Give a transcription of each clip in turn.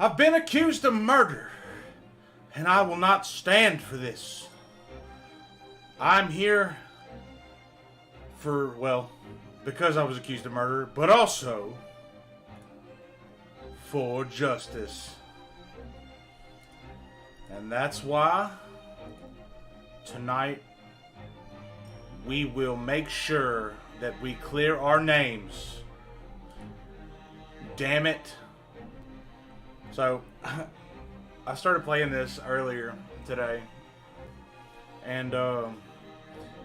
I've been accused of murder, and I will not stand for this. I'm here for, well, because I was accused of murder, but also for justice. And that's why tonight we will make sure that we clear our names. Damn it. So, I started playing this earlier today. And,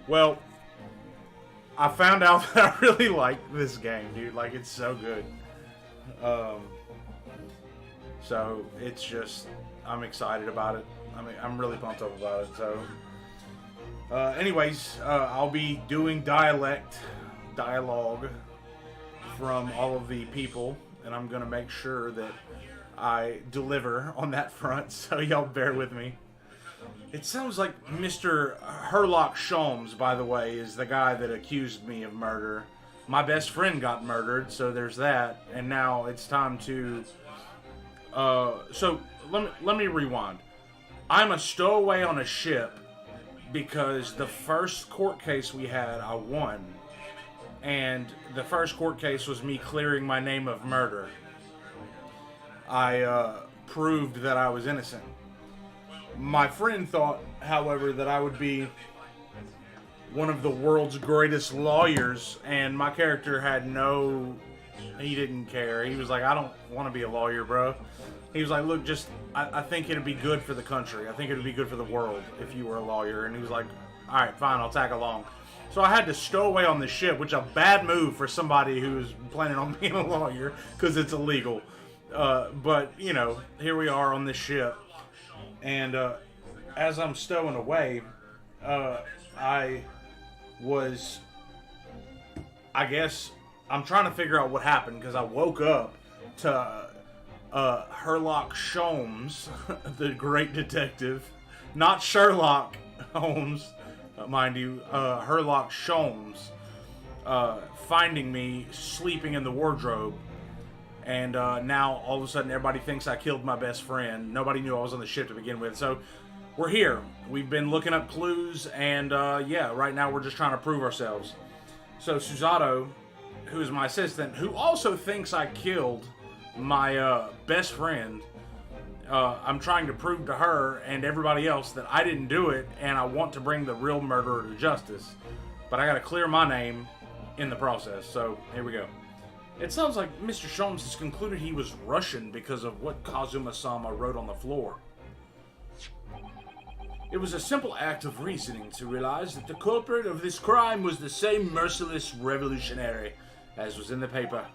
well, I found out that I really like this game, dude. Like, it's so good. So, it's just, I'm excited about it. I mean, I'm really pumped up about it. So, anyways, I'll be doing dialogue from all of the people. And I'm going to make sure that I deliver on that front. So, y'all bear with me. It sounds like Mr. Herlock Sholmes, by the way, is the guy that accused me of murder. My best friend got murdered, so there's that. And now it's time to... So, let me rewind. I'm a stowaway on a ship because the first court case we had, I won. And the first court case was me clearing my name of murder. I proved that I was innocent. My friend thought, however, that I would be one of the world's greatest lawyers, and my character had no... He didn't care. He was like, I don't want to be a lawyer, bro. He was like, look, I think it'd be good for the country. I think it'd be good for the world if you were a lawyer. And he was like, alright, fine, I'll tag along. So I had to stow away on the ship, which is a bad move for somebody who's planning on being a lawyer, because it's illegal. But, you know, here we are on this ship. And as I'm stowing away, I guess, I'm trying to figure out what happened, because I woke up to Herlock Sholmes, the great detective. Not Sherlock Holmes, mind you, Herlock Sholmes, finding me sleeping in the wardrobe. And now, all of a sudden, everybody thinks I killed my best friend. Nobody knew I was on the ship to begin with. So, we're here. We've been looking up clues, and yeah, right now we're just trying to prove ourselves. So, Susato, who is my assistant, who also thinks I killed my best friend, I'm trying to prove to her and everybody else that I didn't do it, and I want to bring the real murderer to justice. But I gotta clear my name in the process, so here we go. It sounds like Mr. Sholmes has concluded he was Russian because of what Kazuma-sama wrote on the floor. It was a simple act of reasoning to realize that the culprit of this crime was the same merciless revolutionary as was in the paper.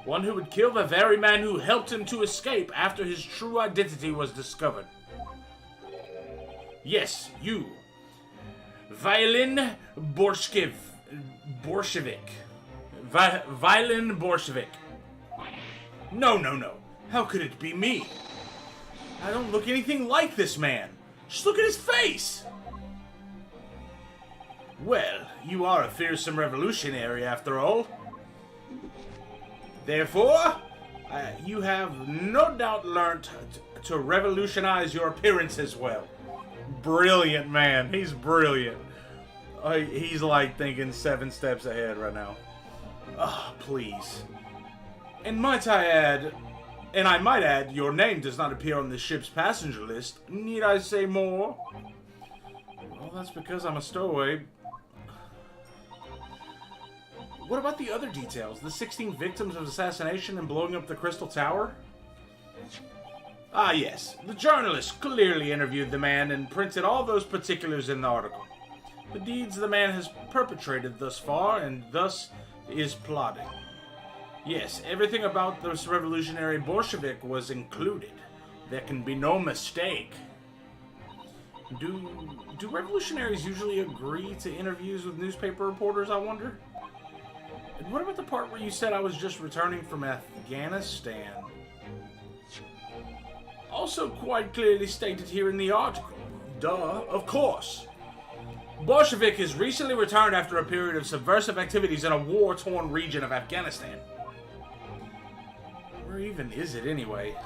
One who would kill the very man who helped him to escape after his true identity was discovered. Yes, you. Vaylin Borshevik. Vaylin Borshevik. No. How could it be me? I don't look anything like this man. Just look at his face. Well, you are a fearsome revolutionary after all. Therefore, you have no doubt learned to revolutionize your appearance as well. Brilliant, man. He's brilliant. He's like thinking 7 steps ahead right now. Ah, please. And I might add, your name does not appear on the ship's passenger list. Need I say more? Well, that's because I'm a stowaway. What about the other details? The 16 victims of assassination and blowing up the Crystal Tower? Ah, yes. The journalist clearly interviewed the man and printed all those particulars in the article. The deeds the man has perpetrated thus far and thus is plotting. Yes, everything about this revolutionary Bolshevik was included. There can be no mistake. Do revolutionaries usually agree to interviews with newspaper reporters, I wonder? And what about the part where you said I was just returning from Afghanistan? Also quite clearly stated here in the article. Duh, of course. Bolshevik has recently returned after a period of subversive activities in a war-torn region of Afghanistan. Where even is it anyway?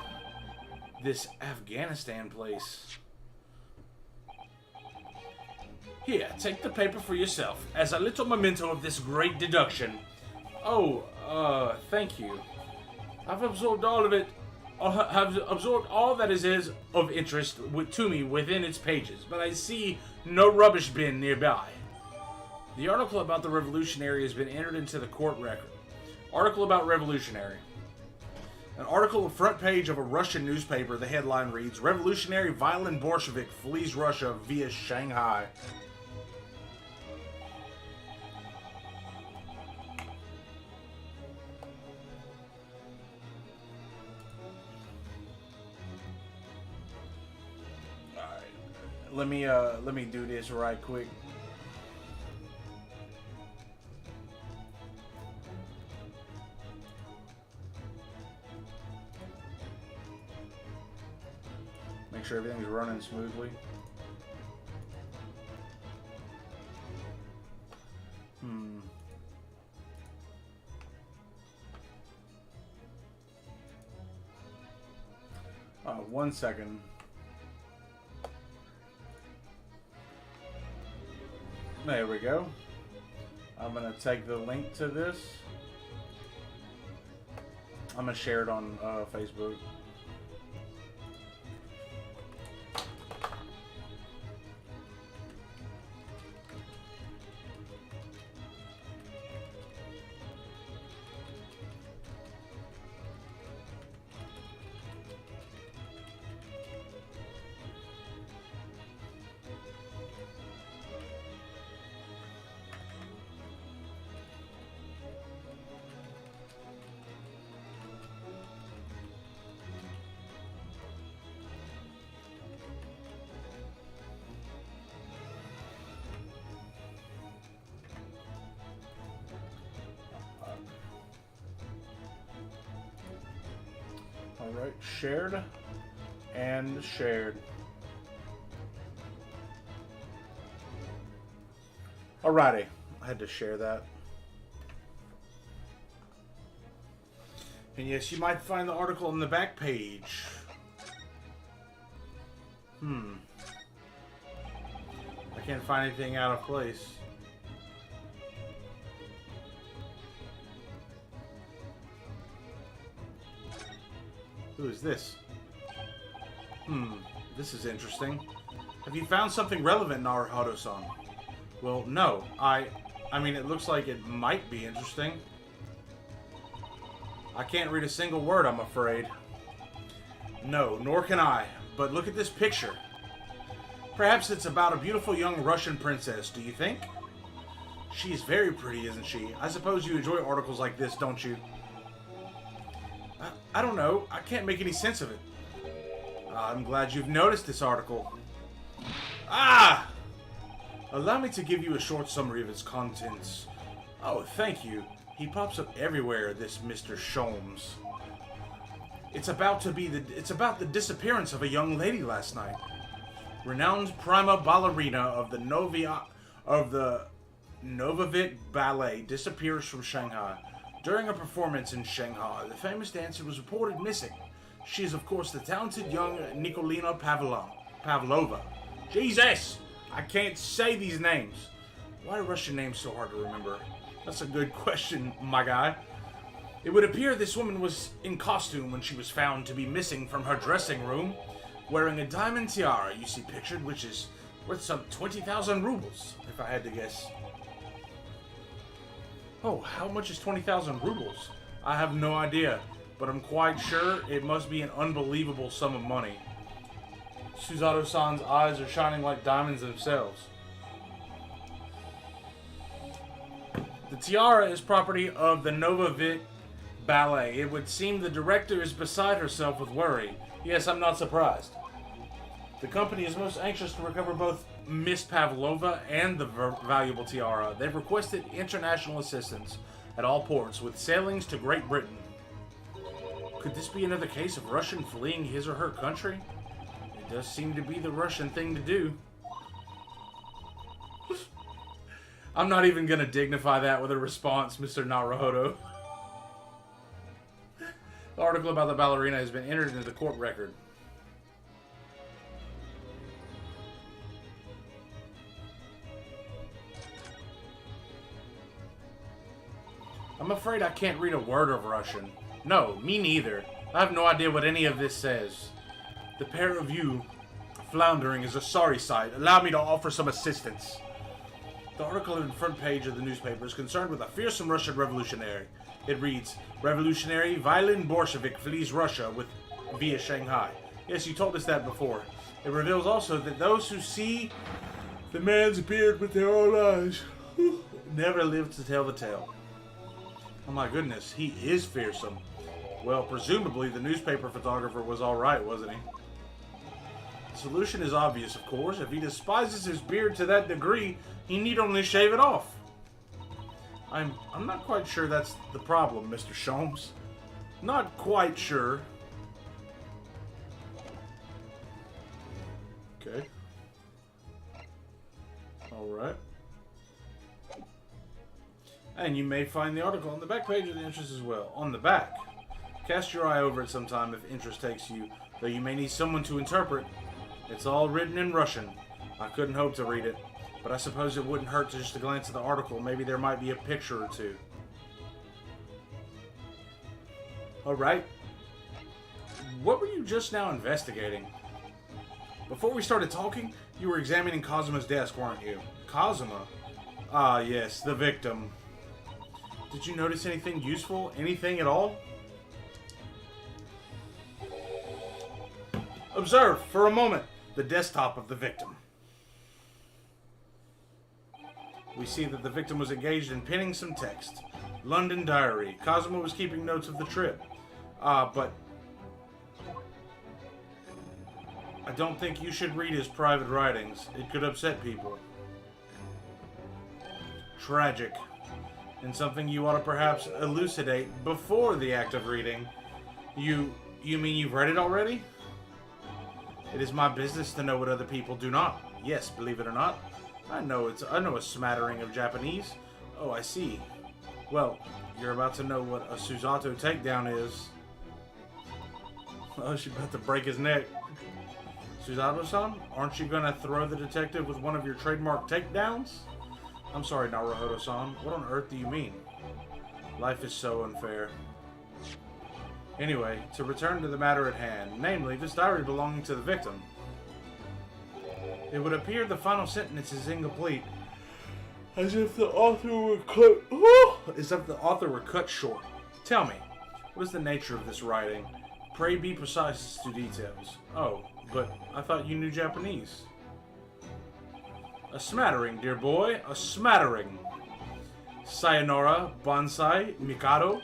this Afghanistan place. Here, take the paper for yourself, as a little memento of this great deduction. Oh, thank you. I've absorbed all of it, have absorbed all that is of interest to me within its pages, but I see no rubbish bin nearby. The article about the revolutionary has been entered into the court record. Article about revolutionary. An article, front page of a Russian newspaper. The headline reads, Revolutionary violent Bolshevik flees Russia via Shanghai. Alright. Let me do this right quick. Make sure everything's running smoothly. One second. There we go. I'm gonna take the link to this. I'm gonna share it on Facebook. Alright, shared and shared. Alrighty, I had to share that. And yes, you might find the article on the back page. I can't find anything out of place. Who is this? This is interesting. Have you found something relevant, Naruhodo-san? Well, no. I mean, it looks like it might be interesting. I can't read a single word, I'm afraid. No, nor can I. But look at this picture. Perhaps it's about a beautiful young Russian princess, do you think? She is very pretty, isn't she? I suppose you enjoy articles like this, don't you? I don't know. I can't make any sense of it. I'm glad you've noticed this article. Ah! Allow me to give you a short summary of its contents. Oh, thank you. He pops up everywhere, this Mr. Sholmes. It's about the disappearance of a young lady last night. Renowned prima ballerina of the Novovik Ballet disappears from Shanghai. During a performance in Shanghai, the famous dancer was reported missing. She is, of course, the talented young Nikolina Pavlova. Jesus! I can't say these names. Why are Russian names so hard to remember? That's a good question, my guy. It would appear this woman was in costume when she was found to be missing from her dressing room, wearing a diamond tiara you see pictured, which is worth some 20,000 rubles, if I had to guess. Oh, how much is 20,000 rubles? I have no idea, but I'm quite sure it must be an unbelievable sum of money. Suzato-san's eyes are shining like diamonds themselves. The tiara is property of the Novovik Ballet. It would seem the director is beside herself with worry. Yes, I'm not surprised. The company is most anxious to recover both Miss Pavlova and the valuable tiara. They've requested international assistance at all ports with sailings to Great Britain. Could this be another case of Russian fleeing his or her country? It does seem to be the Russian thing to do. I'm not even going to dignify that with a response, Mr. Naruhodo. The article about the ballerina has been entered into the court record. I'm afraid I can't read a word of Russian. No, me neither. I have no idea what any of this says. The pair of you floundering is a sorry sight. Allow me to offer some assistance. The article in the front page of the newspaper is concerned with a fearsome Russian revolutionary. It reads, Revolutionary Vilin Bolshevik flees Russia via Shanghai. Yes, you told us that before. It reveals also that those who see the man's beard with their own eyes never live to tell the tale. Oh my goodness, he is fearsome. Well, presumably the newspaper photographer was alright, wasn't he? The solution is obvious, of course. If he despises his beard to that degree, he need only shave it off. I'm not quite sure that's the problem, Mr. Sholmes. Not quite sure. Okay. Alright. And you may find the article on the back page of the interest as well. On the back. Cast your eye over it sometime if interest takes you, though you may need someone to interpret. It's all written in Russian. I couldn't hope to read it, but I suppose it wouldn't hurt to just glance at the article. Maybe there might be a picture or two. Alright. What were you just now investigating? Before we started talking, you were examining Kazuma's desk, weren't you? Kazuma? Ah, yes, the victim. Did you notice anything useful? Anything at all? Observe, for a moment, the desktop of the victim. We see that the victim was engaged in penning some text. London Diary. Kazuma was keeping notes of the trip. But I don't think you should read his private writings. It could upset people. Tragic. And something you ought to perhaps elucidate before the act of reading. You mean you've read it already? It is my business to know what other people do not. Yes, believe it or not. I know a smattering of Japanese. Oh, I see. Well, you're about to know what a Susato takedown is. Oh, she's about to break his neck. Susato-san, aren't you gonna throw the detective with one of your trademark takedowns? I'm sorry, Naruhodo-san. What on earth do you mean? Life is so unfair. Anyway, to return to the matter at hand, namely, this diary belonging to the victim. It would appear the final sentence is incomplete, as if the author were cut short. Tell me, what is the nature of this writing? Pray be precise as to details. Oh, but I thought you knew Japanese. A smattering, dear boy, a smattering. Sayonara, bonsai, mikado.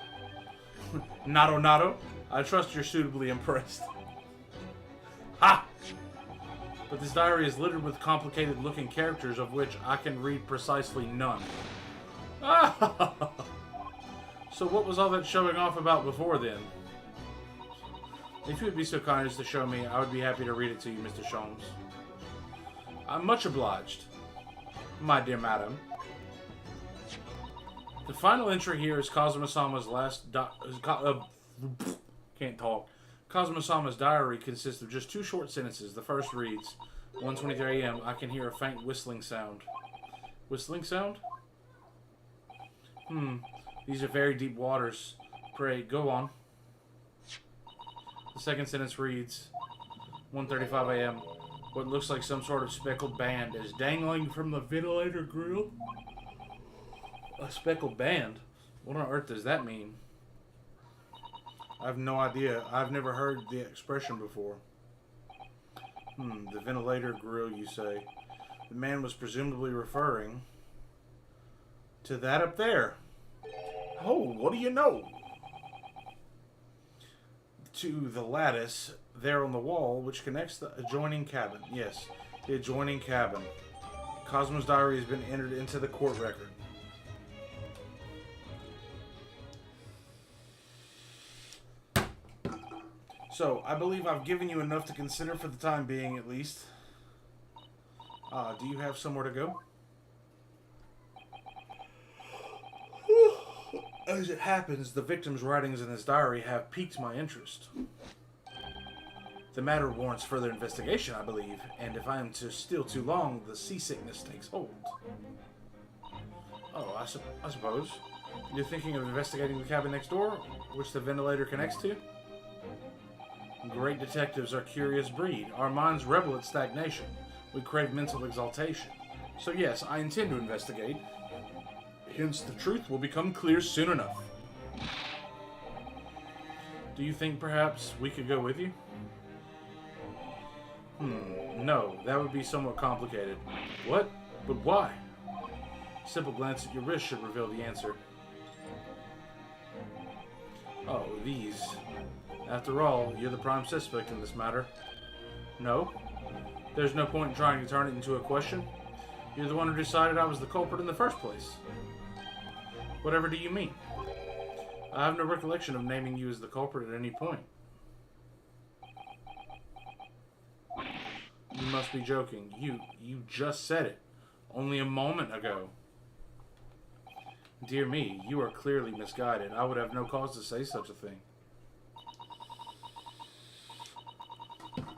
Nado nado. I trust you're suitably impressed. Ha! But this diary is littered with complicated looking characters of which I can read precisely none. So what was all that showing off about before then? If you would be so kind as to show me, I would be happy to read it to you, Mr. Sholmes. I'm much obliged, my dear madam. The final entry here is Kazuma-sama's can't talk. Kazuma-sama's diary consists of just two short sentences. The first reads, 1:23 a.m. I can hear a faint whistling sound. Whistling sound? These are very deep waters. Pray, go on. The second sentence reads, 1:35 a.m. What looks like some sort of speckled band is dangling from the ventilator grill. A speckled band? What on earth does that mean? I have no idea. I've never heard the expression before. The ventilator grill, you say. The man was presumably referring to that up there. Oh, what do you know? To the lattice there on the wall, which connects the adjoining cabin. Yes, the adjoining cabin. Kazuma's diary has been entered into the court record. So, I believe I've given you enough to consider for the time being, at least. Do you have somewhere to go? As it happens, the victim's writings in his diary have piqued my interest. The matter warrants further investigation, I believe, and if I am to steal too long, the seasickness takes hold. Oh, I suppose. You're thinking of investigating the cabin next door, which the ventilator connects to? Great detectives are a curious breed. Our minds rebel at stagnation. We crave mental exaltation. So yes, I intend to investigate. Hence, the truth will become clear soon enough. Do you think perhaps we could go with you? No, that would be somewhat complicated. What? But why? A simple glance at your wrist should reveal the answer. Oh, these. After all, you're the prime suspect in this matter. No? There's no point in trying to turn it into a question. You're the one who decided I was the culprit in the first place. Whatever do you mean? I have no recollection of naming you as the culprit at any point. You must be joking. You just said it. Only a moment ago. Dear me, you are clearly misguided. I would have no cause to say such a thing.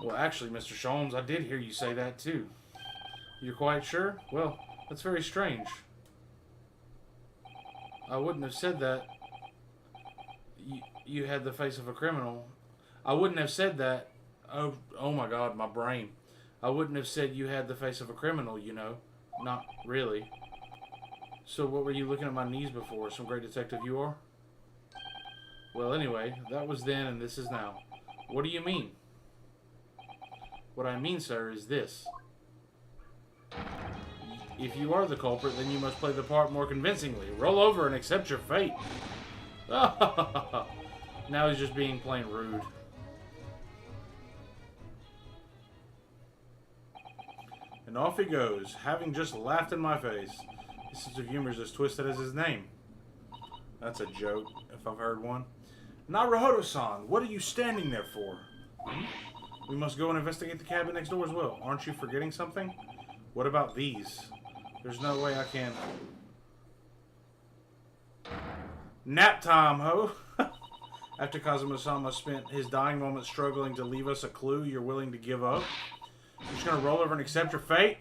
Well, actually, Mr. Sholmes, I did hear you say that too. You're quite sure? Well, that's very strange. I wouldn't have said that. You had the face of a criminal. I wouldn't have said that. Oh my God, my brain. I wouldn't have said you had the face of a criminal, you know. Not really. So what were you looking at my knees before? Some great detective you are? Well, anyway, that was then and this is now. What do you mean? What I mean, sir, is this. If you are the culprit, then you must play the part more convincingly. Roll over and accept your fate. Now he's just being plain rude. And off he goes, having just laughed in my face. His sense of humor is as twisted as his name. That's a joke, if I've heard one. Naruhodo-san, what are you standing there for? We must go and investigate the cabin next door as well. Aren't you forgetting something? What about these? There's no way I can... Nap time, ho! After Kazuma-sama spent his dying moments struggling to leave us a clue, you're willing to give up? You're just gonna roll over and accept your fate?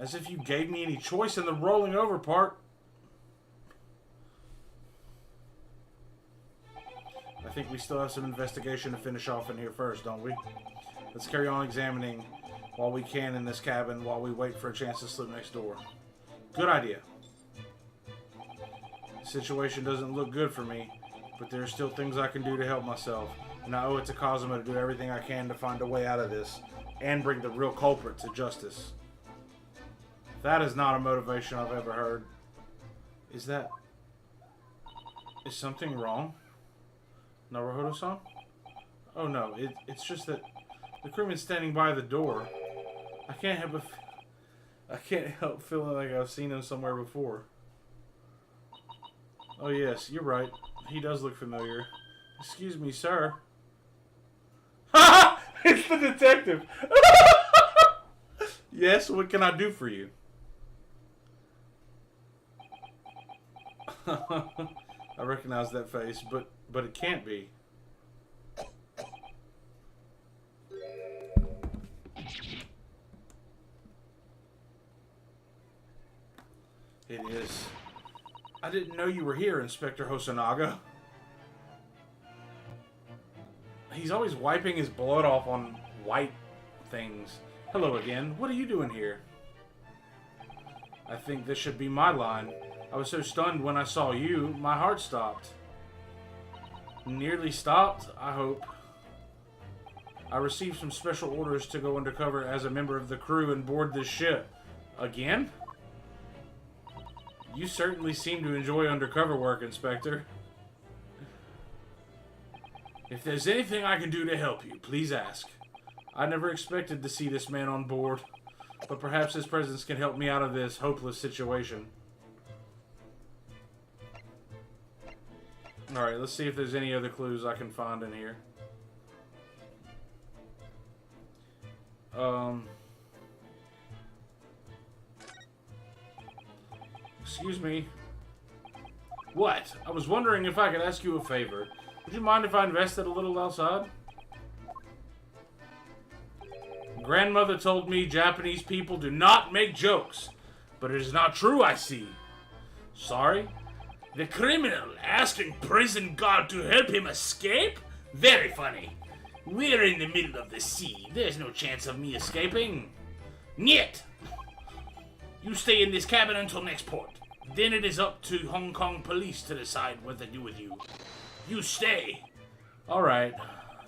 As if you gave me any choice in the rolling over part. I think we still have some investigation to finish off in here first, don't we? Let's carry on examining while we can in this cabin while we wait for a chance to slip next door. Good idea. The situation doesn't look good for me, but there are still things I can do to help myself. And I owe it to Kazuma to do everything I can to find a way out of this and bring the real culprit to justice. That is not a motivation I've ever heard. Is something wrong? Naruhodo-san? Oh no, it's just that the crewman's standing by the door. I can't help feeling like I've seen him somewhere before. Oh yes, you're right. He does look familiar. Excuse me, sir. Ha! It's the detective! Yes, what can I do for you? I recognize that face, but it can't be. It is. I didn't know you were here, Inspector Hosonaga. He's always wiping his blood off on white things. Hello again. What are you doing here? I think this should be my line. I was so stunned when I saw you, my heart stopped. Nearly stopped, I hope. I received some special orders to go undercover as a member of the crew and board this ship. Again? You certainly seem to enjoy undercover work, Inspector. If there's anything I can do to help you, please ask. I never expected to see this man on board, but perhaps his presence can help me out of this hopeless situation. Alright, let's see if there's any other clues I can find in here. Excuse me. What? I was wondering if I could ask you a favor. Would you mind if I invested a little outside? Grandmother told me Japanese people do not make jokes. But it is not true, I see. Sorry? The criminal asking prison guard to help him escape? Very funny. We're in the middle of the sea. There's no chance of me escaping. Niet! You stay in this cabin until next port. Then it is up to Hong Kong police to decide what to do with you. You stay. Alright.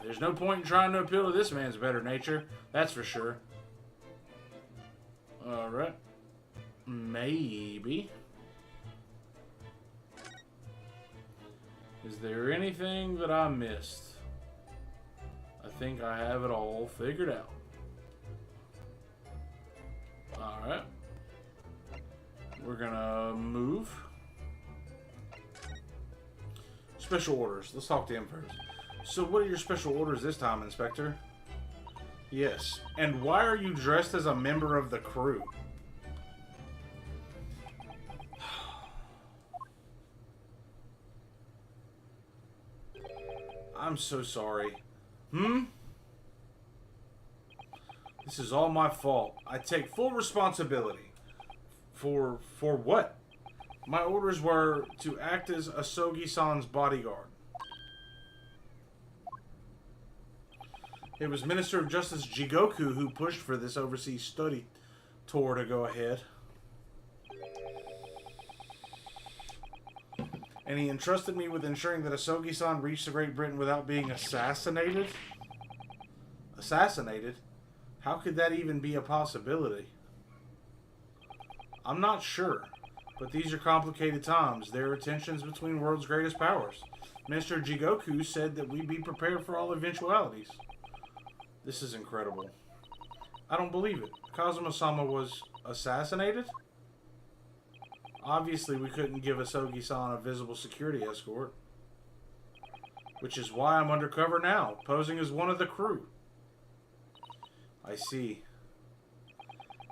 There's no point in trying to appeal to this man's better nature. That's for sure. Alright. Maybe. Is there anything that I missed? I think I have it all figured out. Alright. We're gonna move. Special orders. Let's talk to him first. So what are your special orders this time, Inspector? Yes. And why are you dressed as a member of the crew? I'm so sorry. This is all my fault. I take full responsibility. For what? My orders were to act as Asogi-san's bodyguard. It was Minister of Justice Jigoku who pushed for this overseas study tour to go ahead. And he entrusted me with ensuring that Asogi-san reached Great Britain without being assassinated? Assassinated? How could that even be a possibility? I'm not sure, but these are complicated times. There are tensions between world's greatest powers. Minister Jigoku said that we be prepared for all eventualities. This is incredible. I don't believe it. Kazuma-sama was assassinated? Obviously, we couldn't give Asogi-san a visible security escort. Which is why I'm undercover now, posing as one of the crew. I see.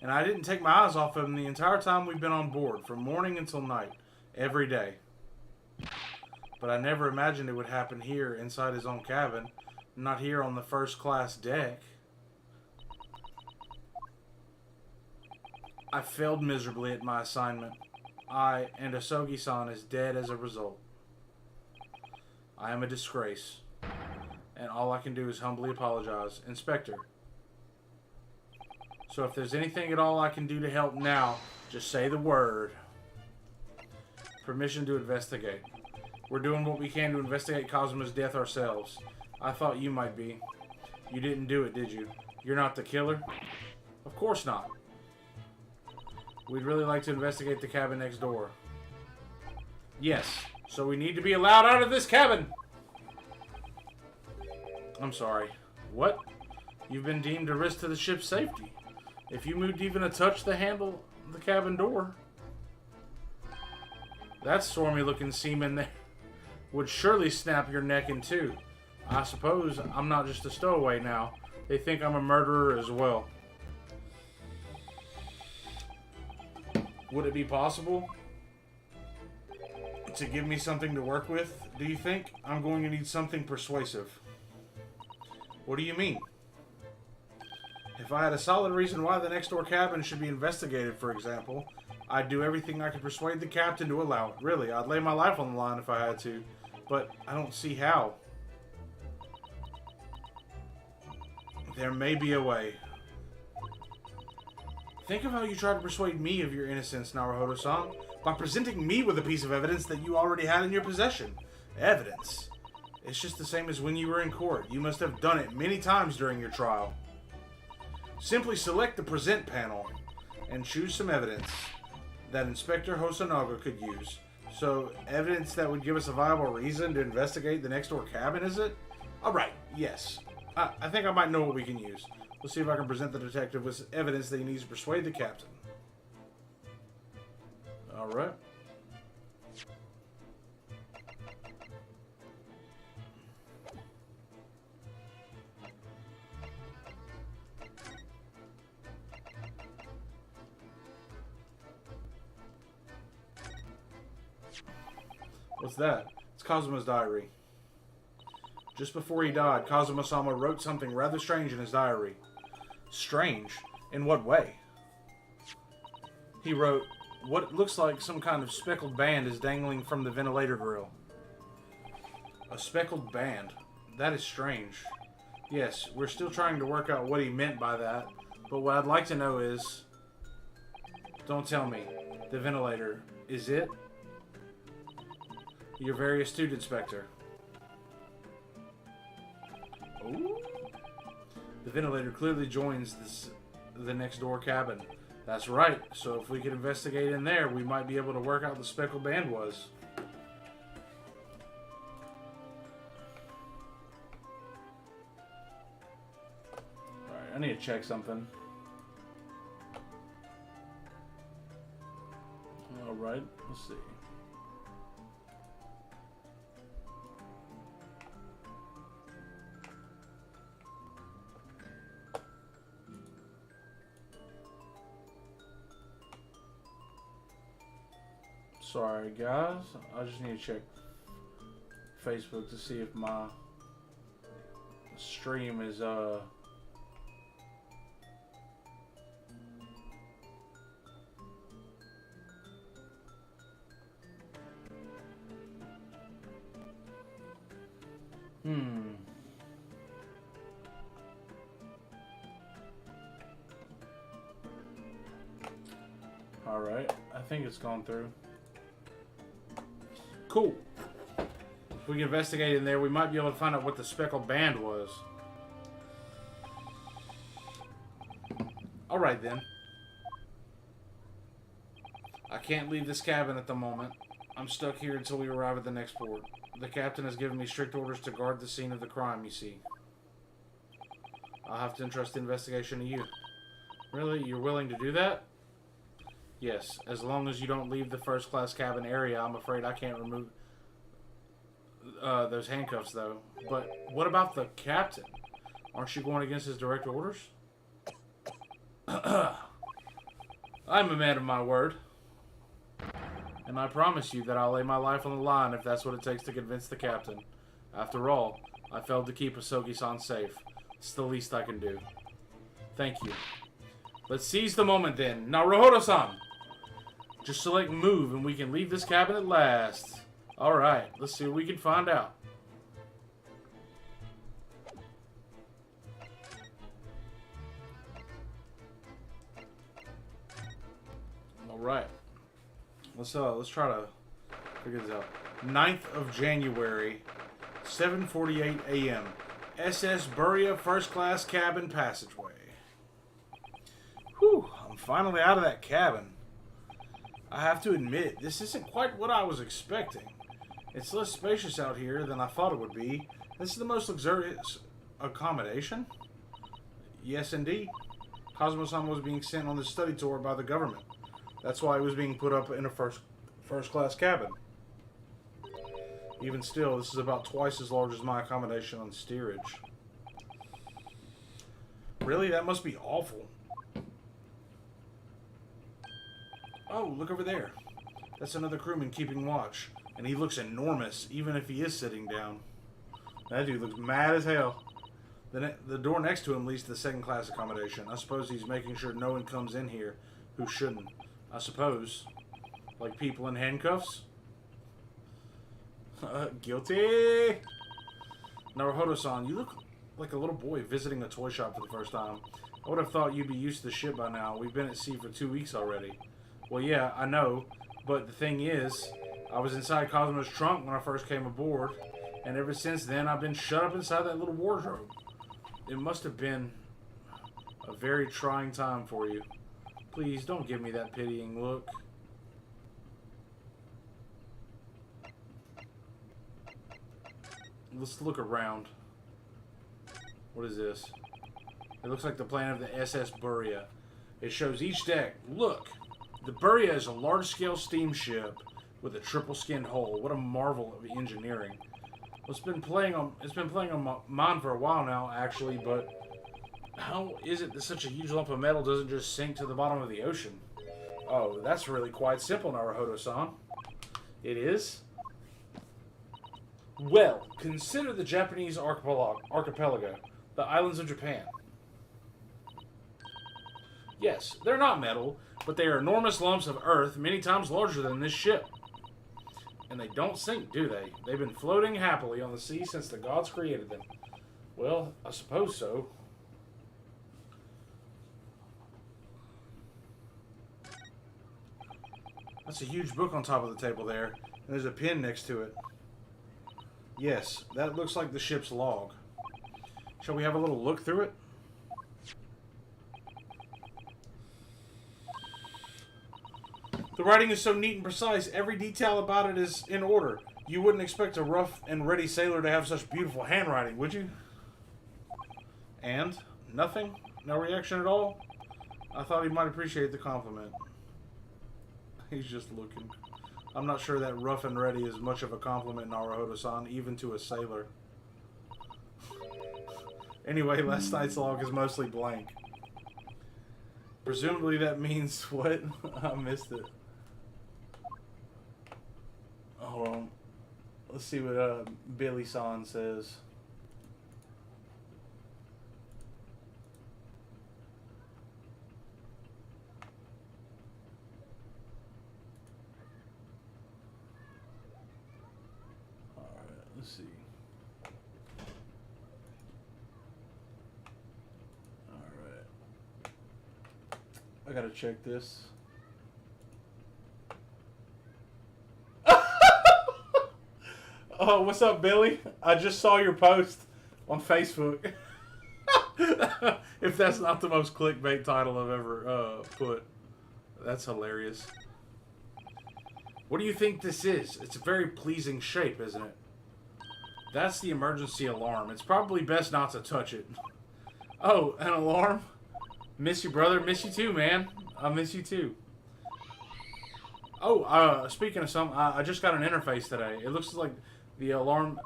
And I didn't take my eyes off him the entire time we've been on board, from morning until night, every day. But I never imagined it would happen here, inside his own cabin, not here on the first-class deck. I failed miserably at my assignment. I and Asogi-san is dead as a result. I am a disgrace, and all I can do is humbly apologize. Inspector. So if there's anything at all I can do to help now, just say the word. Permission to investigate. We're doing what we can to investigate Kazuma's death ourselves. I thought you might be. You didn't do it, did you? You're not the killer? Of course not. We'd really like to investigate the cabin next door. Yes, so we need to be allowed out of this cabin! I'm sorry. What? You've been deemed a risk to the ship's safety. If you moved even a touch the handle of the cabin door, that stormy-looking seaman there would surely snap your neck in two. I suppose I'm not just a stowaway now. They think I'm a murderer as well. Would it be possible to give me something to work with, do you think? I'm going to need something persuasive. What do you mean? If I had a solid reason why the next door cabin should be investigated, for example, I'd do everything I could persuade the captain to allow it. Really, I'd lay my life on the line if I had to. But I don't see how. There may be a way. Think of how you tried to persuade me of your innocence, Naruhodo-san, by presenting me with a piece of evidence that you already had in your possession. Evidence? It's just the same as when you were in court. You must have done it many times during your trial. Simply select the present panel and choose some evidence that Inspector Hosonaga could use. So, evidence that would give us a viable reason to investigate the next door cabin, is it? Alright, yes. I think I might know what we can use. Let's see if I can present the detective with evidence that he needs to persuade the captain. Alright. What's that? It's Kazuma's diary. Just before he died, Kazuma-sama wrote something rather strange in his diary. Strange? In what way? He wrote, what looks like some kind of speckled band is dangling from the ventilator grill. A speckled band. That is strange. Yes, we're still trying to work out what he meant by that. But what I'd like to know is... Don't tell me. The ventilator. Is it? You're very astute, Inspector. Ooh. The ventilator clearly joins the next door cabin. That's right. So if we could investigate in there, we might be able to work out what the speckled band was. Alright, I need to check something. Alright, let's see. Sorry, guys. I just need to check Facebook to see if my stream is, Alright, I think it's gone through. Cool. If we can investigate in there, we might be able to find out what the speckled band was. Alright then. I can't leave this cabin at the moment. I'm stuck here until we arrive at the next port. The captain has given me strict orders to guard the scene of the crime, you see. I'll have to entrust the investigation to you. Really? You're willing to do that? Yes, as long as you don't leave the first-class cabin area. I'm afraid I can't remove those handcuffs, though. But what about the captain? Aren't you going against his direct orders? I'm a man of my word. And I promise you that I'll lay my life on the line if that's what it takes to convince the captain. After all, I failed to keep Asogi-san safe. It's the least I can do. Thank you. Let's seize the moment then. Naruhodo-san! Just select move and we can leave this cabin at last. Alright, let's see what we can find out. Alright. Let's try to figure this out. 9th of January, 7:48 a.m. SS Buria First Class Cabin Passageway. Whew, I'm finally out of that cabin. I have to admit, this isn't quite what I was expecting. It's less spacious out here than I thought it would be. This is the most luxurious accommodation? Yes, indeed. Cosmo-san was being sent on this study tour by the government. That's why he was being put up in a first-class cabin. Even still, this is about twice as large as my accommodation on steerage. Really? That must be awful. Oh, look over there. That's another crewman keeping watch. And he looks enormous, even if he is sitting down. That dude looks mad as hell. The door next to him leads to the second-class accommodation. I suppose he's making sure no one comes in here who shouldn't. I suppose. Like people in handcuffs? Guilty! Naruhodo-san, you look like a little boy visiting a toy shop for the first time. I would have thought you'd be used to the ship by now. We've been at sea for 2 weeks already. Well, yeah, I know. But the thing is, I was inside Cosmo's trunk when I first came aboard. And ever since then, I've been shut up inside that little wardrobe. It must have been a very trying time for you. Please, don't give me that pitying look. Let's look around. What is this? It looks like the plan of the SS Buria. It shows each deck. Look! The Buria is a large-scale steamship with a triple-skinned hull. What a marvel of engineering. Well, it's been playing on mine for a while now, actually, but how is it that such a huge lump of metal doesn't just sink to the bottom of the ocean? Oh, that's really quite simple, Naruhodo-san. It is? Well, consider the Japanese archipelago, the islands of Japan. Yes, they're not metal, but they are enormous lumps of earth, many times larger than this ship. And they don't sink, do they? They've been floating happily on the sea since the gods created them. Well, I suppose so. That's a huge book on top of the table there. And there's a pen next to it. Yes, that looks like the ship's log. Shall we have a little look through it? The writing is so neat and precise, every detail about it is in order. You wouldn't expect a rough and ready sailor to have such beautiful handwriting, would you? And? Nothing? No reaction at all? I thought he might appreciate the compliment. He's just looking. I'm not sure that rough and ready is much of a compliment, Naruhodo-san, even to a sailor. Anyway, last night's log is mostly blank. Presumably that means what? I missed it. Hold on. Let's see what Billy-san says. Alright, let's see. Alright. I gotta check this. Oh, what's up, Billy? I just saw your post on Facebook. If that's not the most clickbait title I've ever put. That's hilarious. What do you think this is? It's a very pleasing shape, isn't it? That's the emergency alarm. It's probably best not to touch it. Oh, an alarm? Miss you, brother. Miss you too, man. I miss you too. Oh, speaking of something, I just got an interface today. It looks like the alarm...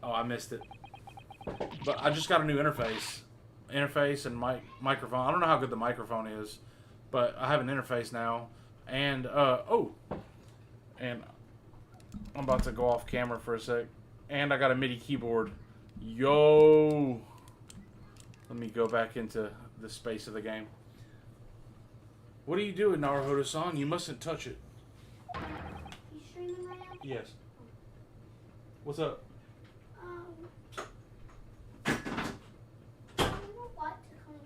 Oh, I missed it. But I just got a new interface. Interface and microphone. I don't know how good the microphone is, but I have an interface now. And, and I'm about to go off camera for a sec. And I got a MIDI keyboard. Yo! Let me go back into the space of the game. What are you doing, Naruhodo-san? You mustn't touch it. You streaming right now? Yes. What's up? I don't know what to clean.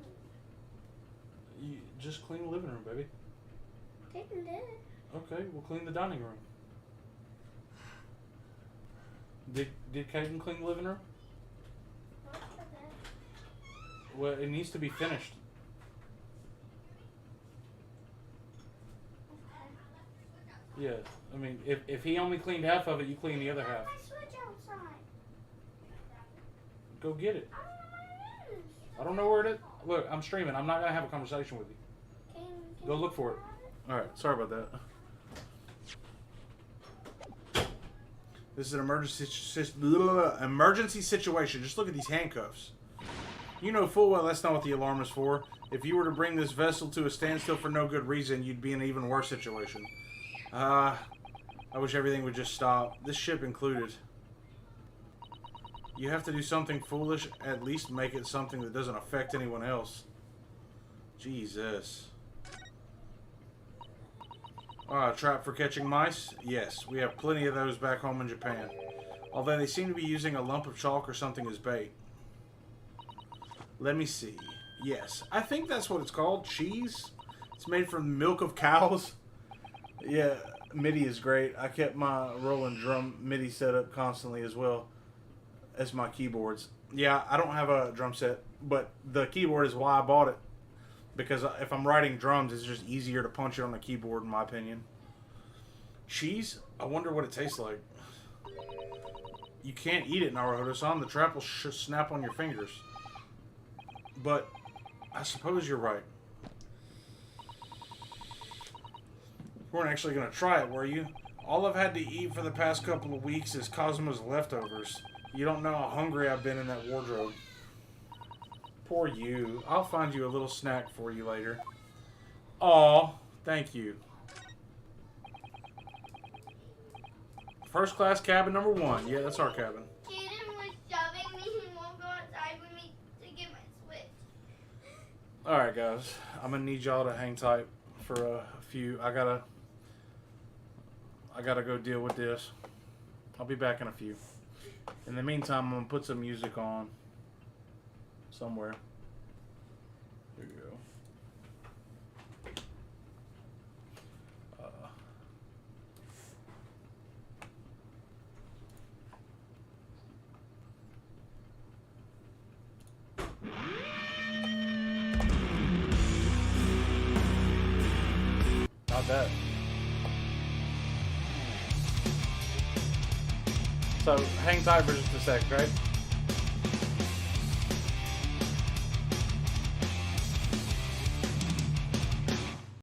You just clean the living room, baby. Taking it. Okay, we'll clean the dining room. Did Caden clean the living room? Most of it. Well, it needs to be finished. Okay. Yeah, I mean, if he only cleaned half of it, you clean the other half. My switch outside. Go get it. I don't know where it is. I don't know where it is. Look, I'm streaming. I'm not going to have a conversation with you. Can Go look for it. Alright, sorry about that. This is an emergency situation. Just look at these handcuffs. You know full well that's not what the alarm is for. If you were to bring this vessel to a standstill for no good reason, you'd be in an even worse situation. I wish everything would just stop. This ship included. You have to do something foolish, at least make it something that doesn't affect anyone else. Jesus. Trap for catching mice? Yes, we have plenty of those back home in Japan. Although they seem to be using a lump of chalk or something as bait. Let me see. Yes, I think that's what it's called. Cheese? It's made from the milk of cows. Yeah, MIDI is great. I kept my Roland drum MIDI set up constantly as well as my keyboards. Yeah, I don't have a drum set, but the keyboard is why I bought it. Because if I'm writing drums, it's just easier to punch it on the keyboard, in my opinion. Cheese? I wonder what it tastes like. You can't eat it, Naruhodo-san. The trap will snap on your fingers. But I suppose you're right. You weren't actually going to try it, were you? All I've had to eat for the past couple of weeks is Cosmo's leftovers. You don't know how hungry I've been in that wardrobe. Poor you. I'll find you a little snack for you later. Aw, thank you. First class cabin number 1. Yeah, that's our cabin. Jaden was shoving me. He won't go outside with me to get my switch. Alright, guys. I'm gonna need y'all to hang tight for a few. I gotta go deal with this. I'll be back in a few. In the meantime, I'm gonna put some music on somewhere. Here you go. Not bad. So hang tight for just a sec, right?